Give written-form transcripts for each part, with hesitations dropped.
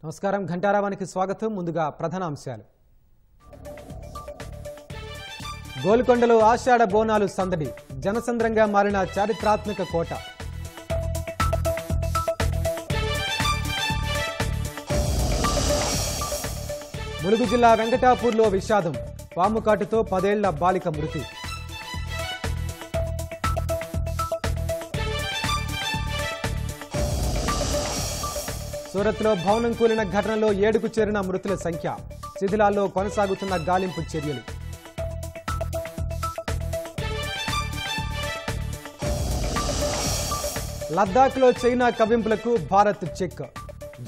నమస్కారం ఘంటారావానికి స్వాగతం. ముందుగా ప్రధాన అంశాలు. గోల్కొండలో ఆషాఢ బోనాలు సందడి, జనసంద్రంగా మారిన చారిత్రాత్మక కోట. ములుగు జిల్లా వెంకటాపూర్లో విషాదం, పాము కాటుతో 10 ఏళ్ల బాలిక మృతి. సూరత్లో భవనం కూలిన ఘటనలో 7కు చేరిన మృతుల సంఖ్య, శిథిలాల్లో కొనసాగుతున్న గాలింపు చర్యలు. లద్దాఖ్లో చైనా కవ్వింపులకు భారత్ చెక్,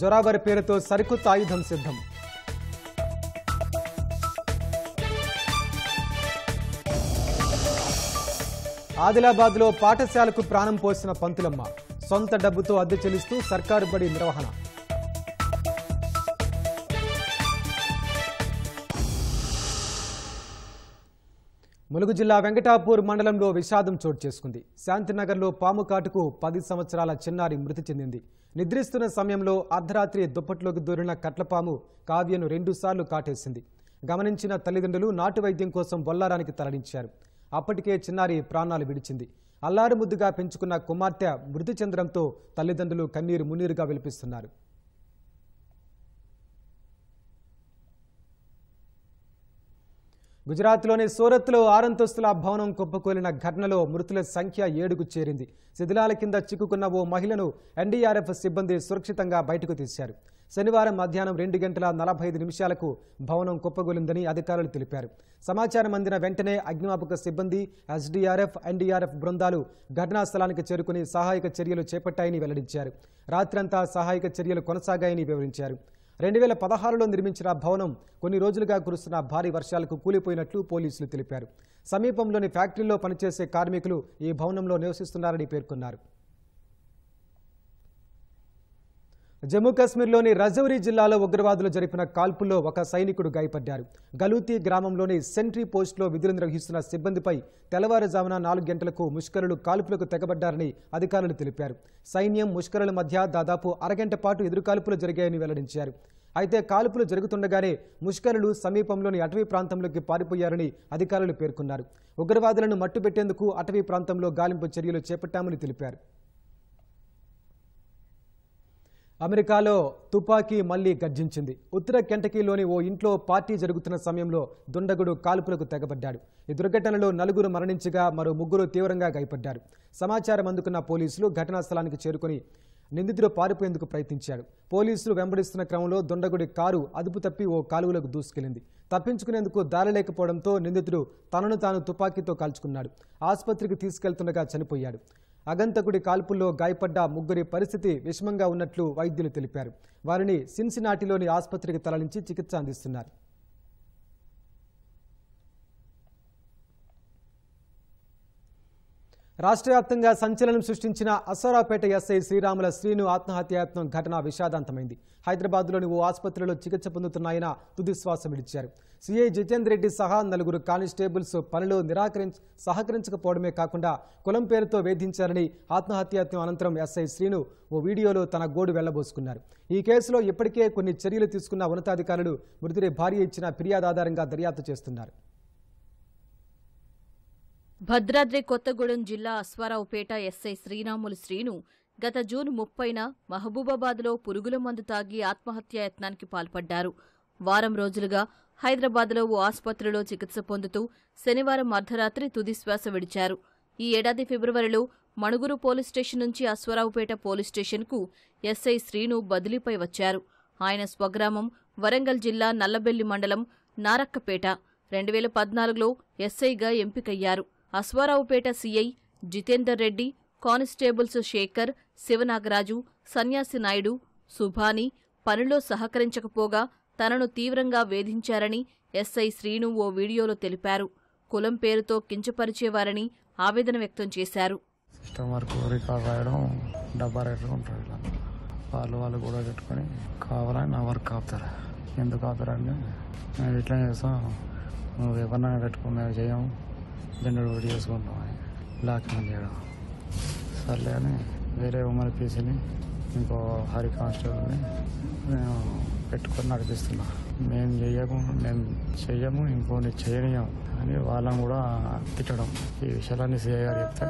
జొరావర్ పేరుతో సరికొత్త ఆయుధం సిద్ధం. ఆదిలాబాద్లో పాఠశాలకు ప్రాణం పోసిన పంతులమ్మ, సొంత డబ్బుతో అద్దె చెల్లిస్తూ సర్కారు బడి నిర్వహణ. ములుగు జిల్లా వెంకటాపూర్ మండలంలో విషాదం చోటు చేసుకుంది. శాంతినగర్లో పాము కాటుకు 10 సంవత్సరాల చిన్నారి మృతి చెందింది. నిద్రిస్తున్న సమయంలో అర్ధరాత్రి దుప్పట్లోకి దూరిన కట్లపాము కావ్యను 2 సార్లు కాటేసింది. గమనించిన తల్లిదండ్రులు నాటు వైద్యం కోసం బొల్లారానికి తరలించారు. అప్పటికే చిన్నారి ప్రాణాలు విడిచింది. అల్లారు ముద్దుగా పెంచుకున్న కుమార్తె మృతి చెందడంతో తల్లిదండ్రులు కన్నీరు మున్నీరుగా విలిపిస్తున్నారు. గుజరాత్లోని సూరత్లో 6 అంతస్తుల భవనం కుప్పకూలిన ఘటనలో మృతుల సంఖ్య 7కు చేరింది. శిథిలాల కింద చిక్కుకున్న ఓ మహిళను ఎన్డీఆర్ఎఫ్ సిబ్బంది సురక్షితంగా బయటకు తీశారు. శనివారం మధ్యాహ్నం 2 గంటల 45 నిమిషాలకు భవనం కుప్పకూలిందని అధికారులు తెలిపారు. సమాచారం అందిన వెంటనే అగ్నిమాపక సిబ్బంది, ఎస్డీఆర్ఎఫ్, ఎన్డీఆర్ఎఫ్ బృందాలు ఘటనా స్థలానికి చేరుకుని సహాయక చర్యలు చేపట్టాయని వెల్లడించారు. రాత్రంతా సహాయక చర్యలు కొనసాగాయని వివరించారు. 2016లో నిర్మించిన భవనం కొన్ని రోజులుగా కురుస్తున్న భారీ వర్షాలకు కూలిపోయినట్లు పోలీసులు తెలిపారు. సమీపంలోని ఫ్యాక్టరీలో పనిచేసే కార్మికులు ఈ భవనంలో నివసిస్తున్నారని పేర్కొన్నారు. జమ్మూ కాశ్మీర్లోని రజౌరీ జిల్లాలో ఉగ్రవాదులు జరిపిన కాల్పుల్లో ఒక సైనికుడు గాయపడ్డారు. గలూతీ గ్రామంలోని సెంట్రీ పోస్టులో విధులు నిర్వహిస్తున్న సిబ్బందిపై తెల్లవారుజామున 4 గంటలకు ముష్కరులు కాల్పులకు తెగబడ్డారని అధికారులు తెలిపారు. సైన్యం, ముష్కరుల మధ్య దాదాపు అరగంట పాటు ఎదురుకాల్పులు జరిగాయని వెల్లడించారు. అయితే కాల్పులు జరుగుతుండగానే ముష్కరులు సమీపంలోని అటవీ ప్రాంతంలోకి పారిపోయారని అధికారులు పేర్కొన్నారు. ఉగ్రవాదులను మట్టుబెట్టేందుకు అటవీ ప్రాంతంలో గాలింపు చర్యలు చేపట్టామని తెలిపారు. అమెరికాలో తుపాకీ మళ్లీ గర్జించింది. ఉత్తర కెంటకీలోని ఓ ఇంట్లో పార్టీ జరుగుతున్న సమయంలో దుండగుడు కాల్పులకు తెగబడ్డాడు. ఈ దుర్ఘటనలో 4 మరణించగా మరో 3 తీవ్రంగా గాయపడ్డారు. సమాచారం అందుకున్న పోలీసులు ఘటనా స్థలానికి చేరుకుని నిందితుడు పారిపోయేందుకు ప్రయత్నించాడు. పోలీసులు వెంబడిస్తున్న క్రమంలో దుండగుడి కారు అదుపు తప్పి ఓ కాలువలోకి దూసుకెళ్లింది. తప్పించుకునేందుకు దారి లేకపోవడంతో నిందితుడు తనను తాను తుపాకీతో కాల్చుకున్నాడు. ఆసుపత్రికి తీసుకెళ్తుండగా చనిపోయాడు. అగంతకుడి కాల్పుల్లో గాయపడ్డ 3 పరిస్థితి విషమంగా ఉన్నట్లు వైద్యులు తెలిపారు. వారిని సిన్సినాటిలోని ఆసుపత్రికి తరలించి చికిత్స అందిస్తున్నారు. రాష్ట్ర వ్యాప్తంగా సంచలనం సృష్టించిన అసోరాపేట ఎస్ఐ శ్రీరాముల శ్రీను ఆత్మహత్యాయత్నం ఘటన విషాదాంతమైంది. హైదరాబాద్లోని ఓ ఆసుపత్రిలో చికిత్స పొందుతున్న ఆయన తుదిశ్వాస విడిచారు. సిఐ జితేందర్ రెడ్డి సహా 4 కానిస్టేబుల్స్ పనిలో సహకరించకపోవడమే కాకుండా కులం పేరుతో వేధించారని ఆత్మహత్యాయత్నం అనంతరం ఎస్ఐ శ్రీను ఓ వీడియోలో తన గోడు వెళ్లబోసుకున్నారు. ఈ కేసులో ఇప్పటికే కొన్ని చర్యలు తీసుకున్న ఉన్నతాధికారులు మృతుడి భార్య ఇచ్చిన ఫిర్యాదు ఆధారంగా దర్యాప్తు చేస్తున్నారు. భద్రాద్రి కొత్తగూడెం జిల్లా అశ్వారావుపేట ఎస్ఐ శ్రీరాములు శ్రీను గత జూన్ 30న మహబూబాబాద్లో పురుగుల మందు తాగి ఆత్మహత్యాయత్నానికి పాల్పడ్డారు. వారం రోజులుగా హైదరాబాద్లో ఓ ఆసుపత్రిలో చికిత్స పొందుతూ శనివారం అర్ధరాత్రి తుదిశ్వాస విడిచారు. ఈ ఏడాది ఫిబ్రవరిలో మణుగురు పోలీస్ స్టేషన్ నుంచి అశ్వారావుపేట పోలీస్ స్టేషన్కు ఎస్ఐ శ్రీను బదిలీపై వచ్చారు. ఆయన స్వగ్రామం వరంగల్ జిల్లా నల్లబెల్లి మండలం నారక్కపేట. 2014లో ఎస్ఐగా ఎంపికయ్యారు. అశ్వారావుపేట సిఐ జితేందర్ రెడ్డి, కానిస్టేబుల్స్ శేఖర్, శివనాగరాజు, సన్యాసి నాయుడు, సుభాని పనిలో సహకరించకపోగా తనను తీవ్రంగా వేధించారని ఎస్ఐ శ్రీను ఓ వీడియోలో తెలిపారు. కులం పేరుతో కించపరిచేవారని ఆవేదన వ్యక్తం చేశారు. సిస్టమ్ వరకు రికార్డ్ రాయడం, డబ్బా రేట్లు ఉంటారు. వాళ్ళు కూడా పెట్టుకొని కావాలని నా వర్క్ ఆపుతారు. ఎందుకు ఆపుతారంటే నేను ఇట్లా చేస్తాం, నువ్వు ఎవరినైనా పెట్టుకున్నా చేయము, దీన్ని వీడియో చేసుకుంటాం అని బ్లాక్మెయిల్ చేయడం. సర్లే అని వేరే ఉమ్మడి పీసీని ఇంకో హరి కానిస్టేబుల్ని నేను పెట్టుకొని నడిపిస్తున్నా. మేము చెయ్యము ఇంకోని చేయనియం అని వాళ్ళని కూడా తిట్టడం. ఈ విషయాలన్నీ సిఐ గారు చెప్తే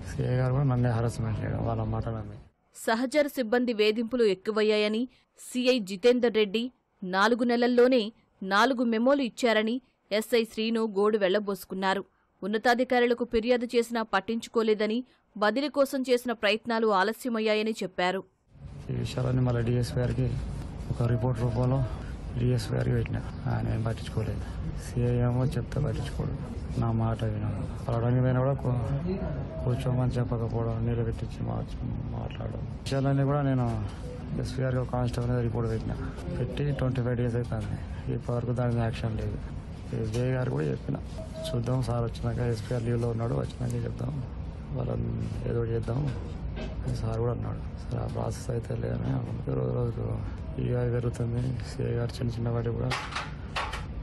సిఐ గారు కూడా నన్నే హరాస్మెంట్ చేయడం వాళ్ళ మాటలన్నీ. సహచర సిబ్బంది వేధింపులు ఎక్కువయ్యాయని సిఐ జితేందర్ రెడ్డి 4 నెలల్లోనే 4 మెమోలు ఇచ్చారని ఎస్ఐ శ్రీను గోడు వెళ్లబోసుకున్నారు. ఉన్నతాధికారులకు ఫిర్యాదు చేసినా పట్టించుకోలేదని, బదిలీ కోసం చేసిన ప్రయత్నాలు ఆలస్యమయ్యాయని చెప్పారు. ఈ విషయాలన్నీ మళ్ళీ డిఎస్పీ గారికి ఒక రిపోర్ట్ రూపంలో డిఎస్పీ గారికి పెట్టిన. ఆయన ఏం పట్టించుకోలేదు. సిఐ ఏమో చెప్తే పట్టించుకోడు, నా మాట వినడు. పడడానికి పోయినా కూడా కూర్చోమని చెప్పకపోవడం, నీళ్ళు పెట్టించి మాట్లాడడం. విషయాలన్నీ కూడా నేను ఎస్పీ గారికి ఒక కానిస్టేబుల్ రిపోర్ట్ పెట్టి 25 days అవుతుంది. ఇప్పటివరకు దాని మీద యాక్షన్ లేదు. ఎస్బీఐ గారు కూడా చెప్పిన, చూద్దాం సార్ వచ్చినాక, ఎస్పీ గారు లీవ్లో ఉన్నాడు, వచ్చినాక చెప్దాం, వాళ్ళని ఏదో చేద్దాం అని సార్ కూడా అన్నాడు. సార్ ఆ ప్రాసెస్ అయితే లేదని రోజుకు ఈ జరుగుతుంది. సిఐ గారు చిన్న వాటి కూడా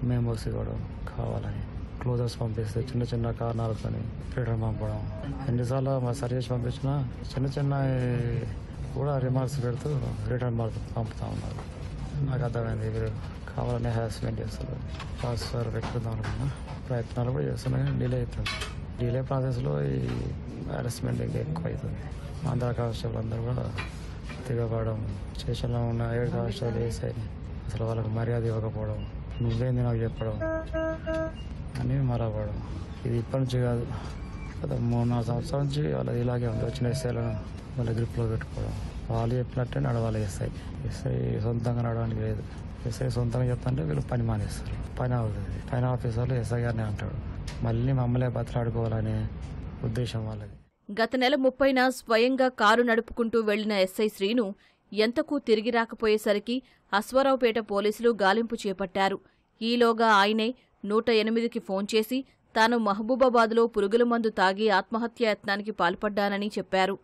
మెమోస్ ఇవ్వడం కావాలని, క్లోజర్స్ పంపిస్తే చిన్న కారణాలతో రిటర్న్ పంపడం. ఎన్నిసార్లు మా సర్వీస్ పంపించినా చిన్న కూడా రిమార్క్స్ పెడుతూ రిటర్న్ పంపుతా ఉన్నారు. నాకు అర్థమైంది వీరు కావాలనే హెరాస్మెంట్ చేస్తారు. ట్రాన్స్ఫర్ పెట్టుకుందాం అనుకున్నా ప్రయత్నాలు కూడా చేస్తున్నాయి, డిలే అవుతుంది. డిలే ప్రాసెస్లో ఈ హెరాస్మెంట్ ఇంకా ఎక్కువ అవుతుంది. ఆంధ్ర కానిస్టేబుల్ అందరూ కూడా తిరగబడడం, స్టేషన్లో ఉన్న 7 కానిస్టేబుల్ వేసాయి, అసలు వాళ్ళకి మర్యాద ఇవ్వకపోవడం, నువ్వేంది నాకు చెప్పడం అని మరవడం. ఇది ఇప్పటి నుంచి కాదు, గత 3-4 సంవత్సరాల నుంచి వాళ్ళది ఇలాగే ఉంది. వచ్చిన ఎస్ఐలను వాళ్ళ గ్రిప్లో పెట్టుకోవడం, వాళ్ళు చెప్పినట్టే నడవాలి. ఎస్ఐ సొంతంగా నడవడానికి లేదు. ఎస్ఐ సొంతంగా చెప్తుంటే వీళ్ళు పని మానేస్తారు, పని అవుతుంది. పైన ఆఫీసర్లు ఎస్ఐ గారిని అంటాడు, మళ్ళీ మమ్మల్ని బతలాడుకోవాలనే ఉద్దేశం వాళ్ళది. గత నెల 30న స్వయంగా కారు నడుపుకుంటూ వెళ్లిన ఎస్ఐ శ్రీను ఎంతకు తిరిగి రాకపోయేసరికి అశ్వారావుపేట పోలీసులు గాలింపు చేపట్టారు. ఈలోగా ఆయనే 108కి ఫోన్ చేసి తాను మహబూబాబాద్లో పురుగుల మందు తాగి ఆత్మహత్యాయత్నానికి పాల్పడ్డానని చెప్పారు.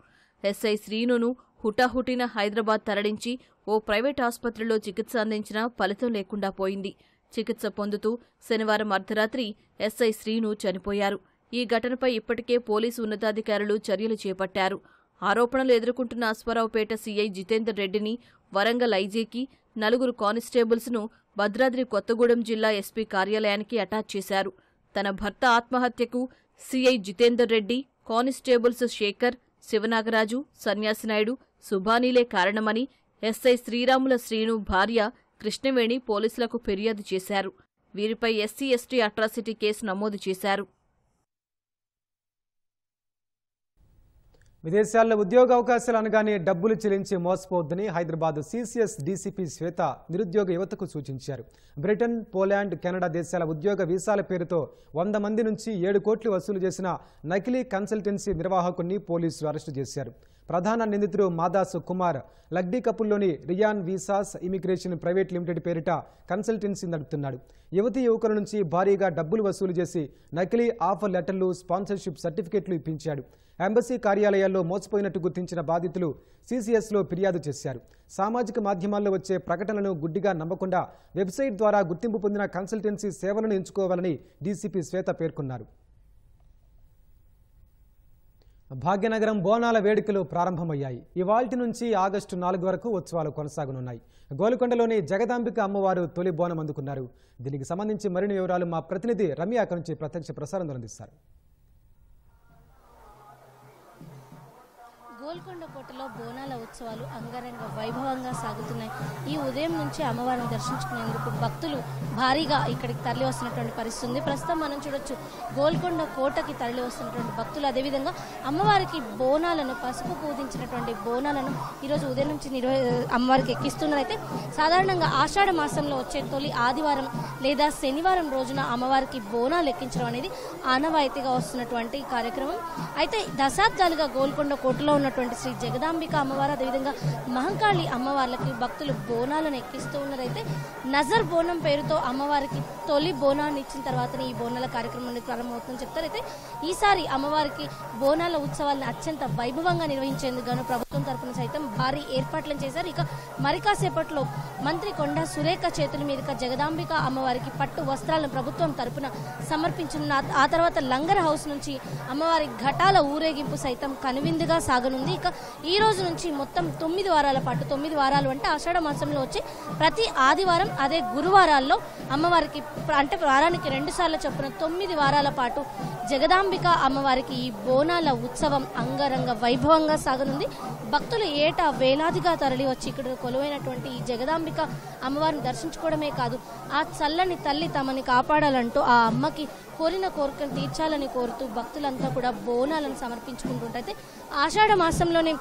ఎస్ఐ శ్రీనును హుటాహుటిన హైదరాబాద్ తరలించి ఓ ప్రైవేట్ ఆసుపత్రిలో చికిత్స అందించినా ఫలితం లేకుండా పోయింది. చికిత్స పొందుతూ శనివారం అర్ధరాత్రి ఎస్ఐ శ్రీను చనిపోయారు. ఈ ఘటనపై ఇప్పటికే పోలీసు ఉన్నతాధికారులు చర్యలు చేపట్టారు. ఆరోపణలు ఎదుర్కొంటున్న అశ్వారావుపేట సీఐ జితేందర్ రెడ్డిని వరంగల్ ఐజీకి, 4 కానిస్టేబుల్స్ను భద్రాద్రి కొత్తగూడెం జిల్లా ఎస్పీ కార్యాలయానికి అటాచ్ చేశారు. తన భర్త ఆత్మహత్యకు సీఐ జితేందర్ రెడ్డి, కానిస్టేబుల్స్ శేఖర్, శివనాగరాజు, సన్యాసినాయుడు, సుభానీలే కారణమని ఎస్ఐ శ్రీరాముల శ్రీను భార్య కృష్ణవేణి పోలీసులకు ఫిర్యాదు చేశారు. వీరిపై ఎస్సీ/ఎస్టీ అట్రాసిటీ కేసు నమోదు చేశారు. విదేశాల్లో ఉద్యోగ అవకాశాలు అనగానే డబ్బులు చెల్లించి మోసపోవద్దని హైదరాబాద్ సిసిఎస్ డీసీపీ శ్వేత నిరుద్యోగ యువతకు సూచించారు. బ్రిటన్, పోలాండ్, కెనడా దేశాల ఉద్యోగ వీసాల పేరుతో 100 మంది నుంచి 7 కోట్లు వసూలు చేసిన నకిలీ కన్సల్టెన్సీ నిర్వాహకుడిని పోలీసులు అరెస్టు చేశారు. ప్రధాన నిందితుడు మాదాసు కుమార్ లగ్డీకపుల్లోని Riyan visas immigration private limited పేరిట కన్సల్టెన్సీ నడుపుతున్నాడు. యువతీ యువకుల నుంచి భారీగా డబ్బులు వసూలు చేసి నకిలీ ఆఫర్ లెటర్లు, స్పాన్సర్షిప్ సర్టిఫికెట్లు ఇప్పించాడు. ఎంబసీ కార్యాలయాల్లో మోసపోయినట్టు గుర్తించిన బాధితులు సిసిఎస్లో ఫిర్యాదు చేశారు. సామాజిక మాధ్యమాల్లో వచ్చే ప్రకటనలను గుడ్డిగా నమ్మకుండా వెబ్సైట్ ద్వారా గుర్తింపు పొందిన కన్సల్టెన్సీ సేవలను ఎంచుకోవాలని డీసీపీ శ్వేత పేర్కొన్నారు. భాగ్యనగరం బోనాల వేడుకలు ప్రారంభమయ్యాయి. ఇవాల్టి నుంచి ఆగస్టు 4 వరకు ఉత్సవాలు కొనసాగనున్నాయి. గోల్కొండలోని జగదాంబిక అమ్మవారు తొలి బోనం అందుకున్నారు. దీనికి సంబంధించి మరిన్ని వివరాలు మా ప్రతినిధి రమ్య అక్కడి నుంచి ప్రత్యక్ష ప్రసారం అందిస్తారు. గోల్కొండ కోటలో బోనాల ఉత్సవాలు అంగరంగ వైభవంగా సాగుతున్నాయి. ఈ ఉదయం నుంచి అమ్మవారిని దర్శించుకునేందుకు భక్తులు భారీగా ఇక్కడికి తరలి వస్తున్నటువంటి పరిస్థితి ఉంది. ప్రస్తుతం మనం చూడొచ్చు గోల్కొండ కోటకి తరలి వస్తున్నటువంటి భక్తులు, అదేవిధంగా అమ్మవారికి బోనాలను, పసుపు పూజించినటువంటి బోనాలను ఈరోజు ఉదయం నుంచి అమ్మవారికి ఎక్కిస్తున్నారైతే సాధారణంగా ఆషాఢ మాసంలో వచ్చే తొలి ఆదివారం లేదా శనివారం రోజున అమ్మవారికి బోనాలు ఎక్కించడం అనేది ఆనవాయితీగా వస్తున్నటువంటి కార్యక్రమం. అయితే దశాబ్దాలుగా గోల్కొండ కోటలో ఉన్నటువంటి శ్రీ జగదాంబిక అమ్మవారు, అదేవిధంగా మహంకాళి అమ్మవార్లకి భక్తులు బోనాలను ఎక్కిస్తూ ఉన్నారైతే నజర్ బోనం పేరుతో అమ్మవారికి తొలి బోనాన్ని ఇచ్చిన తర్వాతనే ఈ బోనాల కార్యక్రమం ప్రారంభమవుతుందని చెప్తారైతే ఈసారి అమ్మవారికి బోనాల ఉత్సవాలను అత్యంత వైభవంగా నిర్వహించేందుకు గాను ప్రభుత్వం తరఫున సైతం భారీ ఏర్పాట్లను చేశారు. ఇక మరి కాసేపట్లో మంత్రి కొండా సురేఖ చేతుల మీదుగా జగదాంబిక అమ్మవారికి పట్టు వస్త్రాలను ప్రభుత్వం తరఫున సమర్పించిన ఆ తర్వాత లంగర్ హౌస్ నుంచి అమ్మవారి ఘటాల ఊరేగింపు సైతం కనువిందుగా సాగనుంది. ఇక ఈ రోజు నుంచి మొత్తం 9 వారాల పాటు 9 వారాలు అంటే ఆషాఢ మాసంలో వచ్చి ప్రతి ఆదివారం అదే గురువారాల్లో అమ్మవారికి అంటే వారానికి 2 సార్లు చొప్పున 9 వారాల పాటు జగదాంబిక అమ్మవారికి ఈ బోనాల ఉత్సవం అంగరంగ వైభవంగా సాగనుంది. భక్తులు ఏటా వేలాదిగా తరలి వచ్చి ఇక్కడ కొలువైనటువంటి ఈ జగదాంబిక అమ్మవారిని దర్శించుకోవడమే కాదు, ఆ చల్లని తల్లి తమని కాపాడాలంటూ ఆ అమ్మకి కోరిన కోరికలు తీర్చాలని కోరుతూ భక్తులంతా కూడా బోనాలను సమర్పించుకుంటుంటే ఆషాఢ మాసంలోనే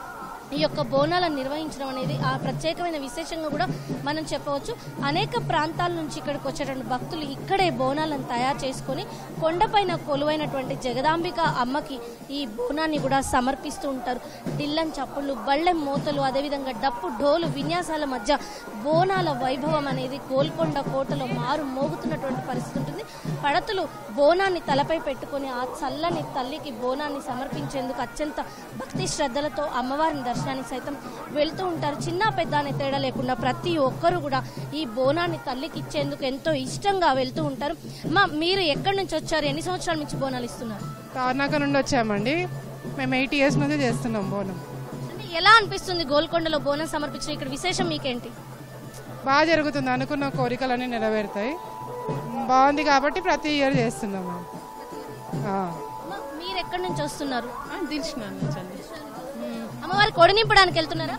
ఈ యొక్క బోనాలను నిర్వహించడం అనేది ఆ ప్రత్యేకమైన విశేషంగా కూడా మనం చెప్పవచ్చు. అనేక ప్రాంతాల నుంచి ఇక్కడికి వచ్చేటువంటి భక్తులు ఇక్కడే బోనాలను తయారు చేసుకొని కొండపైన కొలువైనటువంటి జగదాంబిక అమ్మకి ఈ బోనాన్ని కూడా సమర్పిస్తూ ఉంటారు. డిల్లం చప్పుళ్ళు, బళ్ళెం మోతలు, అదేవిధంగా డప్పు డోలు విన్యాసాల మధ్య బోనాల వైభవం అనేది గోల్కొండ కోటలో మారు మోగుతున్నటువంటి పరిస్థితి ఉంటుంది. పడతులు బోనాన్ని తలపై పెట్టుకొని ఆ చల్లని తల్లికి బోనాన్ని సమర్పించేందుకు అత్యంత భక్తి శ్రద్ధలతో అమ్మవారిని దర్శనానికి సైతం వెళ్తూ ఉంటారు. చిన్న పెద్ద అనే తేడా లేకుండా ప్రతి ఒక్కరు కూడా ఈ బోనాన్ని తల్లికి ఇచ్చేందుకు ఎంతో ఇష్టంగా వెళ్తూ ఉంటారు. మీరు ఎక్కడి నుంచి వచ్చారు? ఎన్ని సంవత్సరాల నుంచి బోనాలు ఇస్తున్నారు? తార్నాక నుండి వచ్చామండి. మేము 8 years నుంచి చేస్తున్నాం బోనం. ఎలా అనిపిస్తుంది గోల్కొండలో బోనం సమర్పించిన ఇక్కడ విశేషం మీకేంటి? బాగా జరుగుతుంది, అనుకున్న కోరికలన్నీ నెరవేరుతాయి. బాగుంది కాబట్టి ప్రతి ఇయర్ చేస్తున్నాము. మీరు ఎక్కడి నుంచి వస్తున్నారు? దిల్షుక్ నుంచి. అమ్మవారికి ఒడి నింపడానికి వెళ్తున్నారా?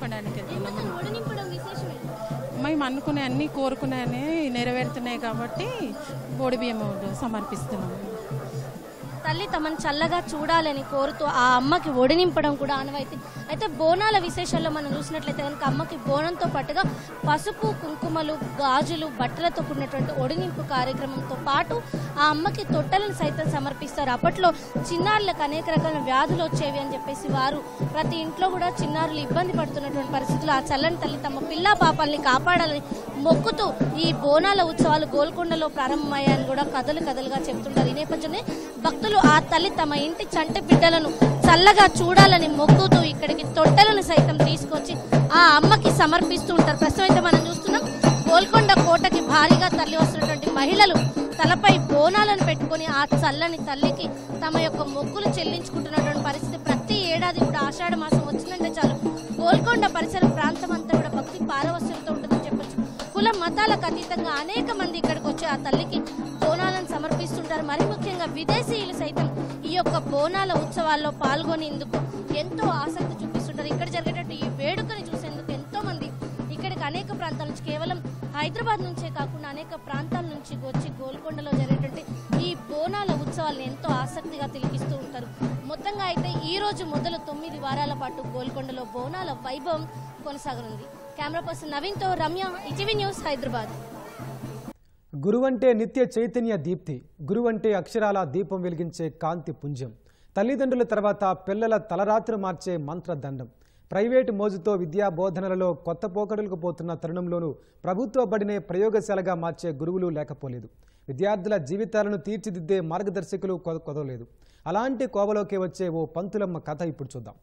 మేము అనుకునే అన్ని కోరుకునే నెరవేరుతున్నాయి కాబట్టి బోడి బియ్యం సమర్పిస్తున్నాము. తల్లి తమను చల్లగా చూడాలని కోరుతూ ఆ అమ్మకి ఒడి నింపడం కూడా ఆనవాయితీ. అయితే బోనాల విశేషాల్లో మనం చూసినట్లయితే కనుక అమ్మకి బోనంతో పాటుగా పసుపు, కుంకుమలు, గాజులు, బట్టలతో కూడినటువంటి ఒడినింపు కార్యక్రమంతో పాటు ఆ అమ్మకి తొట్టెలను సైతం సమర్పిస్తారు. అప్పట్లో చిన్నారులకు అనేక రకాల వ్యాధులు వచ్చేవి అని చెప్పేసి వారు ప్రతి ఇంట్లో కూడా చిన్నారులు ఇబ్బంది పడుతున్నటువంటి పరిస్థితులు ఆ చల్లని తల్లి తమ పిల్ల పాపాలని కాపాడాలని మొక్కుతూ ఈ బోనాల ఉత్సవాలు గోల్కొండలో ప్రారంభమయ్యాయని కూడా కథలుగా చెప్తుంటారు. ఈ నేపథ్యంలో భక్తులు ఆ తల్లి తమ ఇంటి చంటి బిడ్డలను చల్లగా చూడాలని మొక్కుతూ ఇక్కడికి తొట్టెలను సైతం తీసుకొచ్చి ఆ అమ్మకి సమర్పిస్తూ ఉంటారు. ప్రస్తుతం అయితే మనం చూస్తున్నాం గోల్కొండ కోటకి భారీగా తరలి వస్తున్నటువంటి మహిళలు తలపై బోనాలను పెట్టుకుని ఆ చల్లని తల్లికి తమ యొక్క మొక్కులు చెల్లించుకుంటున్నటువంటి పరిస్థితి. ప్రతి ఏడాది కూడా ఆషాఢ మాసం వచ్చిందంటే చాలు గోల్కొండ పరిసర ప్రాంతం అంతా కూడా భక్తి పారవస్యంతో ఉంటుందని చెప్పొచ్చు. కుల మతాలకు అతీతంగా అనేక మంది ఇక్కడికి వచ్చి ఆ తల్లికి బోనాలను సమర్పిస్తుంటారు. మరి ముఖ్యంగా విదేశీయులు సైతం ఈ యొక్క బోనాల ఉత్సవాల్లో పాల్గొనేందుకు ఎంతో ఆసక్తి చూపిస్తుంటారు. ఇక్కడ జరిగేటట్టు ఈ వేడుకని చూసేందుకు ఎంతో మంది ఇక్కడికి అనేక ప్రాంతాల నుంచి, కేవలం హైదరాబాద్ నుంచే కాకుండా అనేక ప్రాంతాల నుంచి వచ్చి గోల్కొండలో జరిగేటువంటి ఈ బోనాల ఉత్సవాలను ఎంతో ఆసక్తిగా తిలకిస్తూ ఉంటారు. మొత్తంగా అయితే ఈ రోజు మొదలు 9 వారాల పాటు గోల్కొండలో బోనాల వైభవం కొనసాగనుంది. కెమెరా పర్సన్ నవీన్తో రమ్య, ఈటీవీ న్యూస్, హైదరాబాద్. గురువంటే నిత్య చైతన్య దీప్తి, గురువంటే అక్షరాల దీపం వెలిగించే కాంతి పుంజం, తల్లిదండ్రుల తర్వాత పిల్లల తలరాత్రి మార్చే మంత్రదండం. ప్రైవేటు మోజుతో విద్యా బోధనలలో కొత్త పోకడలకు పోతున్న తరుణంలోనూ ప్రభుత్వ బడినే ప్రయోగశాలగా మార్చే గురువులు లేకపోలేదు. విద్యార్థుల జీవితాలను తీర్చిదిద్దే మార్గదర్శకులు కొదవలేదు. అలాంటి కోవలోకి వచ్చే ఓ పంతులమ్మ కథ ఇప్పుడు చూద్దాం.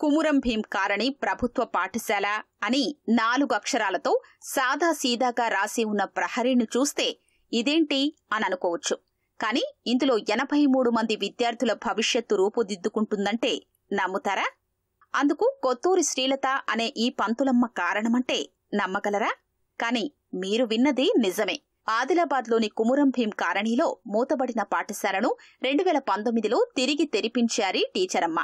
కుమురం భీం కారణి ప్రభుత్వ పాఠశాల అని 4 అక్షరాలతో సాదా సీదాగా రాసి ఉన్న ప్రహరీని చూస్తే ఇదేంటి అని అనుకోవచ్చు. కాని ఇందులో 83 మంది విద్యార్థుల భవిష్యత్తు రూపుదిద్దుకుంటుందంటే నమ్ముతారా? అందుకు కొత్తూరి శ్రీలత అనే ఈ పంతులమ్మ కారణమంటే నమ్మగలరా? కాని మీరు విన్నది నిజమే. ఆదిలాబాద్లోని కుమురం భీం కారణిలో మూతబడిన పాఠశాలను 2019లో తిరిగి తెరిపించారు టీచరమ్మ.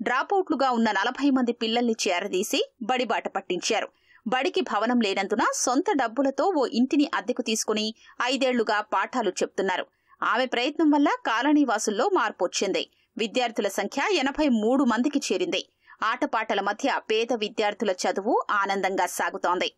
డ్రాపౌట్లుగా ఉన్న 40 మంది పిల్లల్ని చేరదీసి బడిబాట పట్టించారు. బడికి భవనం లేనందున సొంత డబ్బులతో ఓ ఇంటిని అద్దెకు తీసుకుని 5 ఏళ్లుగా పాఠాలు చెప్తున్నారు. ఆమె ప్రయత్నం వల్ల కాలనీవాసుల్లో మార్పు వచ్చింది. విద్యార్థుల సంఖ్య 83 మందికి చేరింది. ఆటపాటల మధ్య పేద విద్యార్థుల చదువు ఆనందంగా సాగుతోంది.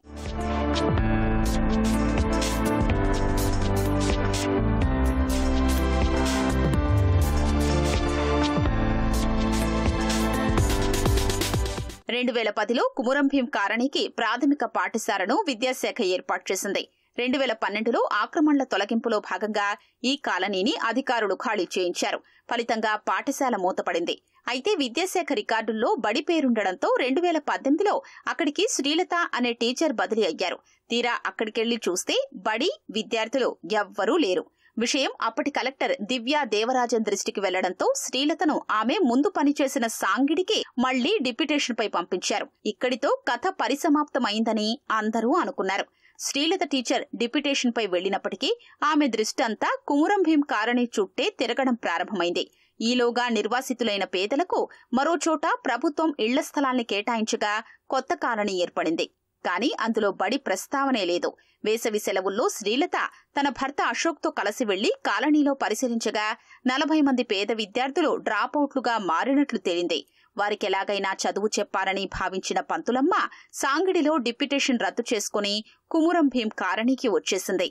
రెండు 2010లో కుమురం భీం కారణికి ప్రాథమిక పాఠశాలను విద్యాశాఖ ఏర్పాటు చేసింది. 2012లో ఆక్రమణల తొలగింపులో భాగంగా ఈ కాలనీని అధికారులు ఖాళీ చేయించారు. ఫలితంగా పాఠశాల మూతపడింది. అయితే విద్యాశాఖ రికార్డుల్లో బడి పేరుండడంతో 2018లో అక్కడికి శ్రీలత అనే టీచర్ బదిలీ అయ్యారు. తీరా అక్కడికెళ్లి చూస్తే బడి, విద్యార్థులు ఎవ్వరూ లేరు. విషయం అప్పటి కలెక్టర్ దివ్యా దేవరాజన్ దృష్టికి వెళ్లడంతో శ్రీలతను ఆమె ముందు పనిచేసిన సాంగిడికి మళ్లీ డిప్యుటేషన్ పై పంపించారు. ఇక్కడితో కథ పరిసమాప్తమైందని అందరూ అనుకున్నారు. శ్రీలత టీచర్ డిప్యుటేషన్ పై వెళ్లినప్పటికీ ఆమె దృష్టి అంతా కుమురం భీం కాలనీ చుట్టే తిరగడం ప్రారంభమైంది. ఈలోగా నిర్వాసితులైన పేదలకు మరోచోట ప్రభుత్వం ఇళ్ల స్థలాల్ని కేటాయించగా కొత్త కాలనీ ఏర్పడింది. కానీ అందులో బడి ప్రస్తావనే లేదు. వేసవి సెలవుల్లో శ్రీలత తన భర్త అశోక్తో కలిసి వెళ్లి కాలనీలో పరిశీలించగా 40 మంది పేద విద్యార్థులు డ్రాపౌట్లుగా మారినట్లు తేలింది. వారికెలాగైనా చదువు చెప్పాలని భావించిన పంతులమ్మ సాంగిడిలో డిప్యుటేషన్ రద్దు చేసుకుని కుమురం భీం కాలనీకి వచ్చేసింది.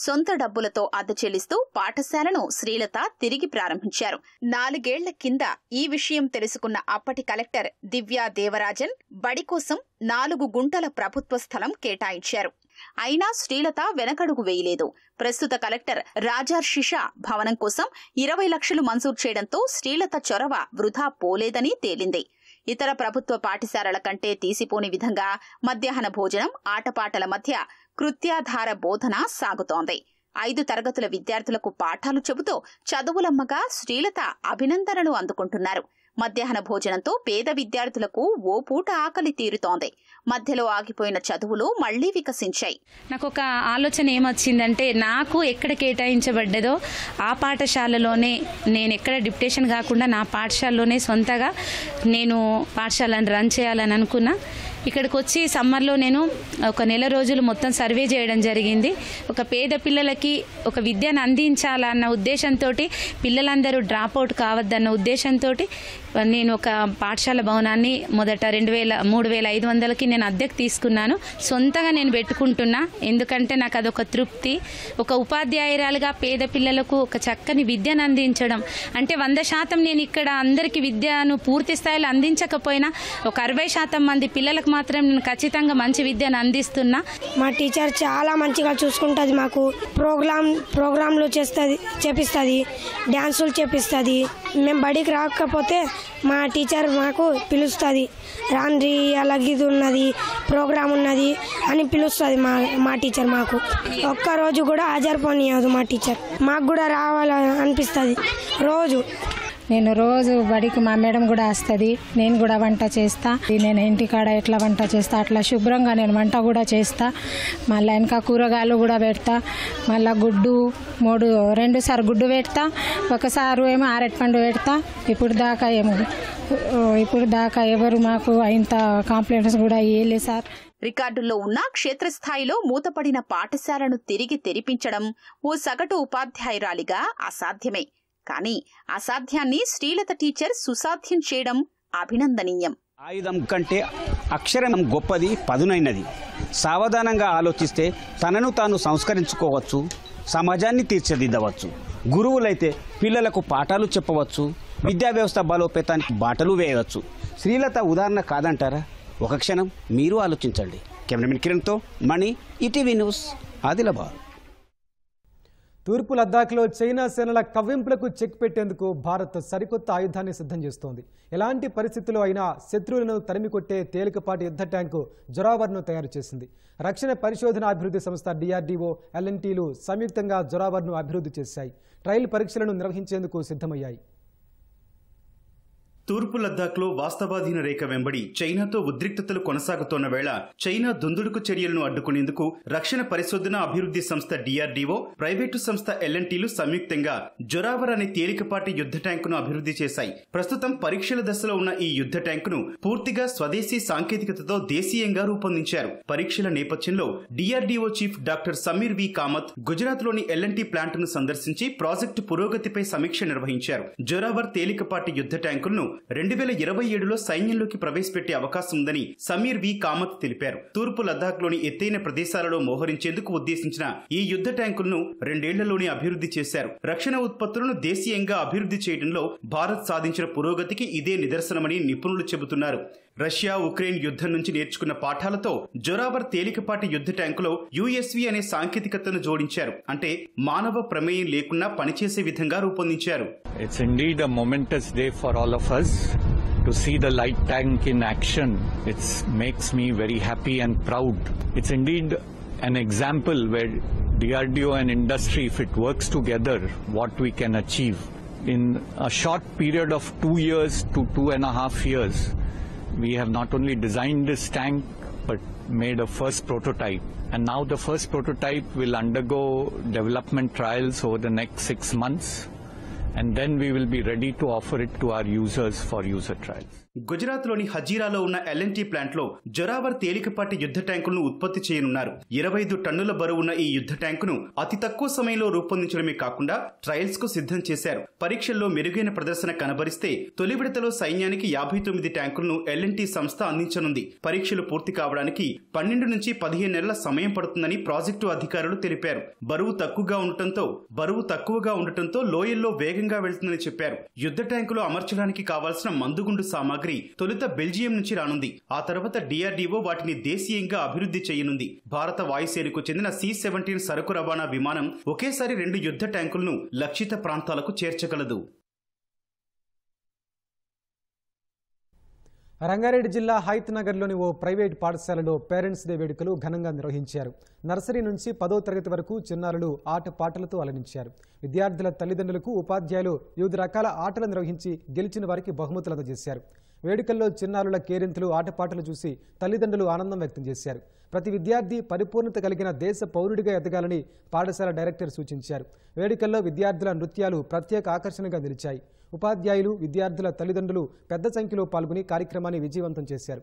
సొంత డబ్బులతో అద్దె చెల్లిస్తూ పాఠశాలను శ్రీలత తిరిగి ప్రారంభించారు. 4 ఏళ్ల కింద ఈ విషయం తెలుసుకున్న అప్పటి కలెక్టర్ దివ్యా దేవరాజన్ బడి కోసం 4 గుంటల ప్రభుత్వ స్థలం కేటాయించారు. అయినా శ్రీలత వెనకడుగు వేయలేదు. ప్రస్తుత కలెక్టర్ రాజర్షిషా భవనం కోసం 20 లక్షలు మంజూరు చేయడంతో శ్రీలత చొరవ వృధా పోలేదని తేలింది. ఇతర ప్రభుత్వ పాఠశాలల కంటే తీసిపోని విధంగా మధ్యాహ్న భోజనం, ఆటపాటల మధ్య కృత్యాధార బోధన సాగుతోంది. 5 తరగతుల విద్యార్థులకు పాఠాలు చెబుతూ చదువులమ్మగా శ్రీలత అభినందనలు అందుకుంటున్నారు. మధ్యాహ్న భోజనంతో పేద విద్యార్థులకు ఓ పూట ఆకలి తీరుతోంది. మధ్యలో ఆగిపోయిన చదువులు మళ్లీ వికసించాయి. నాకు ఒక ఆలోచన ఏమొచ్చిందంటే, నాకు ఎక్కడ కేటాయించబడ్డదో ఆ పాఠశాలలోనే నేను ఎక్కడ డిప్యుటేషన్ కాకుండా నా పాఠశాలలోనే సొంతగా నేను పాఠశాలను రన్ చేయాలని అనుకున్నా. ఇక్కడికి వచ్చి సమ్మర్లో నేను ఒక నెల రోజులు మొత్తం సర్వే చేయడం జరిగింది. ఒక పేద పిల్లలకి ఒక విద్యను అందించాలన్న ఉద్దేశంతో, పిల్లలందరూ డ్రాప్ అవుట్ కావద్దన్న ఉద్దేశంతో నేను ఒక పాఠశాల భవనాన్ని మొదట 3,500కి నేను అద్దెకు తీసుకున్నాను. సొంతగా నేను పెట్టుకుంటున్నా. ఎందుకంటే నాకు అదొక తృప్తి. ఒక ఉపాధ్యాయురాలుగా పేద పిల్లలకు ఒక చక్కని విద్యను అందించడం అంటే 100% నేను ఇక్కడ అందరికీ విద్యను పూర్తి స్థాయిలో అందించకపోయినా ఒక 60% మంది పిల్లలకు మాత్రం నేను ఖచ్చితంగా మంచి విద్యను అందిస్తున్నా. మా టీచర్ చాలా మంచిగా చూసుకుంటుంది. మాకు ప్రోగ్రాంలు చేపిస్తుంది, డ్యాన్సులు చేపిస్తుంది. మేము బడికి రాకపోతే మా టీచర్ మాకు పిలుస్తుంది. రాండ్రి అలాగిది ఉన్నది, ప్రోగ్రాం ఉన్నది అని పిలుస్తుంది మా టీచర్. మాకు ఒక్కరోజు కూడా హాజరుపోనియదు మా టీచర్. మాకు కూడా రావాలని అనిపిస్తుంది రోజు. నేను రోజు బడికి మా మేడం కూడా వస్తుంది. నేను కూడా వంట చేస్తా. నేను ఇంటికాడ ఎట్లా వంట చేస్తా అట్లా శుభ్రంగా నేను వంట కూడా చేస్తా. మళ్ళీ ఇంకా కూరగాయలు కూడా పెడతా. మళ్ళీ గుడ్డు 2 గుడ్డు పెడతా. ఒకసారి ఏమో అరటిపండు పెడతా. ఇప్పుడు దాకా ఎవరు మాకు ఇంత కాంప్లైంట్స్ కూడా ఇవ్వలేదు సార్. రికార్డుల్లో ఉన్న క్షేత్రస్థాయిలో మూతపడిన పాఠశాలను తిరిగి తెరిపించడం ఓ సగటు ఉపాధ్యాయురాలిగా అసాధ్యమే. కానీ అసాధ్యాన్ని శ్రీలత టీచర్ సుసాధ్యం చేయడం అభినందనీయం. ఆయుధం కంటే అక్షరం గొప్పది, పదునైనది. సావధానంగా ఆలోచిస్తే తనను తాను సంస్కరించుకోవచ్చు, సమాజాన్ని తీర్చిదిద్దవచ్చు. గురువులైతే పిల్లలకు పాఠాలు చెప్పవచ్చు, విద్యా వ్యవస్థ బలోపేతానికి బాటలు వేయవచ్చు. శ్రీలత ఉదాహరణ కాదంటారా? ఒక క్షణం మీరు ఆలోచించండి. కెమెరామెన్ కిరణ్తో మణి, ఈటీవీ న్యూస్, ఆదిలాబాద్. తూర్పు లద్దాఖ్లో చైనా సేనల కవ్వింపులకు చెక్ పెట్టేందుకు భారత్ సరికొత్త ఆయుధాన్ని సిద్ధం చేస్తోంది. ఎలాంటి పరిస్థితుల్లో అయినా శత్రువులను తరిమికొట్టే తేలికపాటి యుద్ధ ట్యాంకు జొరావర్ను తయారు చేసింది. రక్షణ పరిశోధన అభివృద్ధి సంస్థ DRDO, LNTలు సంయుక్తంగా జొరావర్ను అభివృద్ధి చేశాయి. ట్రయల్ పరీక్షలను నిర్వహించేందుకు సిద్ధమయ్యాయి. తూర్పు లద్దాఖ్లో వాస్తవాధీన రేఖ వెంబడి చైనాతో ఉద్రిక్తతలు కొనసాగుతోన్న వేళ చైనా దుందుడుకు చర్యలను అడ్డుకునేందుకు రక్షణ పరిశోధన అభివృద్ధి సంస్థ DRDO, ప్రైవేటు సంస్థ LNTలు సంయుక్తంగా జొరావర్ అనే తేలికపాటి యుద్ధ ట్యాంకును అభివృద్ధి చేశాయి. ప్రస్తుతం పరీక్షల దశలో ఉన్న ఈ యుద్ధ ట్యాంకును పూర్తిగా స్వదేశీ సాంకేతికతతో దేశీయంగా రూపొందించారు. పరీక్షల నేపథ్యంలో DRDO chief doctor Sameer V. Kamath గుజరాత్లోని LNT ప్లాంట్ను సందర్శించి ప్రాజెక్టు పురోగతిపై సమీక్ష నిర్వహించారు. జొరావర్ తేలికపాటి యుద్ధ ట్యాంకులను 2027లో సైన్యంలోకి ప్రవేశపెట్టే అవకాశం ఉందని సమీర్ V. కామత్ తెలిపారు. తూర్పు లద్దాఖ్లోని ఎత్తైన ప్రదేశాలలో మోహరించేందుకు ఉద్దేశించిన ఈ యుద్ధ ట్యాంకులను 2 ఏళ్లలోనే అభివృద్ధి చేశారు. రక్షణ ఉత్పత్తులను దేశీయంగా అభివృద్ధి చేయడంలో భారత్ సాధించిన పురోగతికి ఇదే నిదర్శనమని నిపుణులు చెబుతున్నారు. రష్యా ఉక్రెయిన్ యుద్ధం నుంచి నేర్చుకున్న పాఠాలతో జొరావర్ తేలికపాటి యుద్ధ ట్యాంకులో యుఎస్వి అనే సాంకేతికతను జోడించారు. అంటే మానవ ప్రమేయం లేకుండా పనిచేసే విధంగా రూపొందించారు. It's indeed a momentous day for all of us. To see the light tank in action, it makes me very happy and proud. It's indeed an example where DRDO and industry, if it works together, what we can achieve. In a short period of 2 years to 2.5 years, we have not only designed this tank, but made a first prototype. And now the first prototype will undergo development trials over the next 6 months. And then we will be ready to offer it to our users for user trials. గుజరాత్లోని హజీరాలో ఉన్న L&T ప్లాంట్లో జొరావర్ తేలికపాటి యుద్ధ ట్యాంకులను ఉత్పత్తి చేయనున్నారు. 25 టన్నుల బరువున్న ఈ యుద్ధ ట్యాంకును అతి తక్కువ సమయంలో రూపొందించడమే కాకుండా ట్రయల్స్ కు సిద్ధం చేశారు. పరీక్షల్లో మెరుగైన ప్రదర్శన కనబరిస్తే తొలి విడతలో సైన్యానికి 59 ట్యాంకులను ఎల్ఎన్టీ సంస్థ అందించనుంది. పరీక్షలు పూర్తి కావడానికి 12 నుంచి 15 నెలల సమయం పడుతుందని ప్రాజెక్టు అధికారులు తెలిపారు. బరువు తక్కువగా ఉండటంతో లోయల్లో వేగంగా వెళ్తుందని చెప్పారు. యుద్ధ ట్యాంకులో అమర్చడానికి కావాల్సిన మందుగుండు సామాగ్రి తొలుత బెల్జియం నుంచి రానుంది. ఆ తర్వాత డిఆర్డీఓ వాటిని దేశీయంగా అభివృద్ధి చేయనుంది. భారత వాయుసేనకు చెందిన C-17 సరుకు రవాణా విమానం ఒకేసారి 2 యుద్ధ ట్యాంకులను లక్షిత ప్రాంతాలకు చేర్చగలదు. రంగారెడ్డి జిల్లా హైత్ నగర్లోని ఓ ప్రైవేట్ పాఠశాలలో పేరెంట్స్ డే వేడుకలు ఘనంగా నిర్వహించారు. నర్సరీ నుంచి 10వ తరగతి వరకు చిన్నారులు ఆటపాటలతో అలరించారు. విద్యార్థుల తల్లిదండ్రులకు ఉపాధ్యాయులు వివిధ రకాల ఆటలు నిర్వహించి గెలిచిన వారికి బహుమతులు అందజేశారు. వేడుకల్లో చిన్నారుల కేరింతలు ఆటపాటలు చూసి తల్లిదండ్రులు ఆనందం వ్యక్తం చేశారు. ప్రతి విద్యార్థి పరిపూర్ణత కలిగిన దేశ పౌరుడిగా ఎదగాలని పాఠశాల డైరెక్టర్ సూచించారు. వేడుకల్లో విద్యార్థుల నృత్యాలు ప్రత్యేక ఆకర్షణగా నిలిచాయి. ఉపాధ్యాయులు, విద్యార్థుల తల్లిదండ్రులు పెద్ద సంఖ్యలో పాల్గొని కార్యక్రమాన్ని విజయవంతం చేశారు.